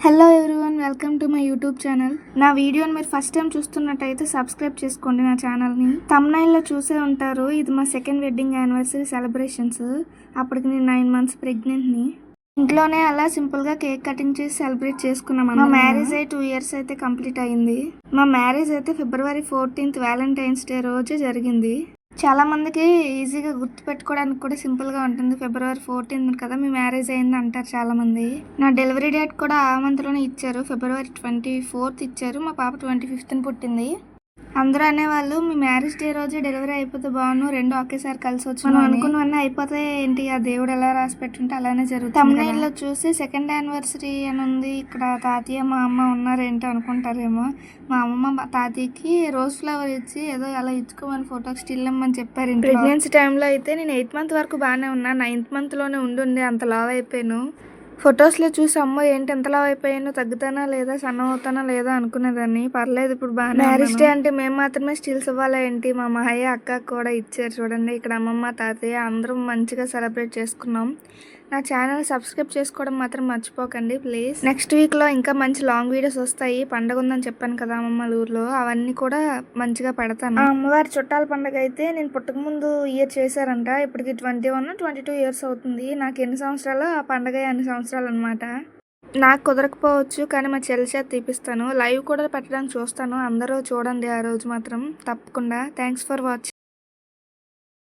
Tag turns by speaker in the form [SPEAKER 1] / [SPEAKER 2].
[SPEAKER 1] Hello everyone, welcome to my YouTube channel. నా వీడియోని మీరు ఫస్ట్ టైం చూస్తున్నట్టయితే సబ్స్క్రైబ్ చేసుకోండి నా ఛానల్ని. థంబ్నైల్లో చూసే ఉంటారు, ఇది మా సెకండ్ వెడ్డింగ్ యానివర్సరీ సెలబ్రేషన్స్. అప్పటికి నేను 9 months ప్రెగ్నెంట్ని. ఇంట్లోనే అలా సింపుల్గా కేక్ కటింగ్ చేసి సెలబ్రేట్ చేసుకున్నాం. మా మ్యారేజ్ అయ్యి 2 years అయితే కంప్లీట్ అయింది. మా మ్యారేజ్ అయితే February 14th వ్యాలంటైన్స్ డే రోజే జరిగింది. చాలా మందికి ఈజీగా గుర్తుపెట్టుకోవడానికి కూడా సింపుల్గా ఉంటుంది. February 14th కదా మీ మ్యారేజ్ అయింది అంటారు చాలామంది. నా డెలివరీ డేట్ కూడా ఆ మంత్లోనే ఇచ్చారు, February 24th ఇచ్చారు. మా పాప 25th పుట్టింది. అందరూ అనేవాళ్ళు మీ మ్యారేజ్ డే రోజే డెలివరీ అయిపోతే బాగున్నాను, రెండు ఒకేసారి కలిసి వచ్చి మనం అనుకున్నవన్నీ అయిపోతే ఏంటి, ఆ దేవుడు ఎలా రాసి పెట్టుంటే అలానే జరుగుతుంది. తమిళనాడులో చూసి సెకండ్ యానివర్సరీ అని ఉంది, ఇక్కడ తాతయ్య మా అమ్మ ఉన్నారేంటో అనుకుంటారేమో. మా అమ్మమ్మ తాతయ్యకి రోజ్ ఫ్లవర్ ఇచ్చి ఏదో అలా ఇచ్చుకోమని ఫోటోకి స్టిల్ ఇమ్మని చెప్పారు. ప్రెగ్నెన్సీ టైంలో అయితే నేను 8th month వరకు బాగానే ఉన్నా, 9th monthలోనే ఉండి అంత లావ్ అయిపోయాను. ఫొటోస్లో చూసి అమ్మో ఏంటి ఎంత లావ్ అయిపోయాను, తగ్గుతానా లేదా సన్నం అవుతానా లేదా అనుకునేదాన్ని. పర్లేదు ఇప్పుడు బాగా. మ్యారేజ్ డే అంటే మేము మాత్రమే స్టిల్స్ ఇవ్వాలా ఏంటి, మా మాహయ్య అక్క కూడా ఇచ్చారు చూడండి. ఇక్కడ అమ్మమ్మ తాతయ్య అందరం మంచిగా సెలబ్రేట్ చేసుకున్నాం. నా ఛానల్ సబ్స్క్రైబ్ చేసుకోవడం మాత్రం మర్చిపోకండి ప్లీజ్. నెక్స్ట్ వీక్లో ఇంకా మంచి లాంగ్ వీడియోస్ వస్తాయి. పండగ ఉందని చెప్పాను కదా అమ్మమ్మ ఊర్లో, అవన్నీ కూడా మంచిగా పెడతాను. అమ్మవారి చుట్టాల పండుగ అయితే నేను పుట్టక ముందు ఇయర్ చేశారంట. ఇప్పటికి 21, 22 years అవుతుంది. నాకు ఎన్ని సంవత్సరాలు ఆ పండగ అన్ని సంవత్సరాలు అనమాట. నాకు కుదరకపోవచ్చు కానీ మా చెల్లి చేత తీపిస్తాను. లైవ్ కూడా పెట్టడానికి చూస్తాను, అందరూ చూడండి ఆ రోజు మాత్రం తప్పకుండా. Thanks for watching.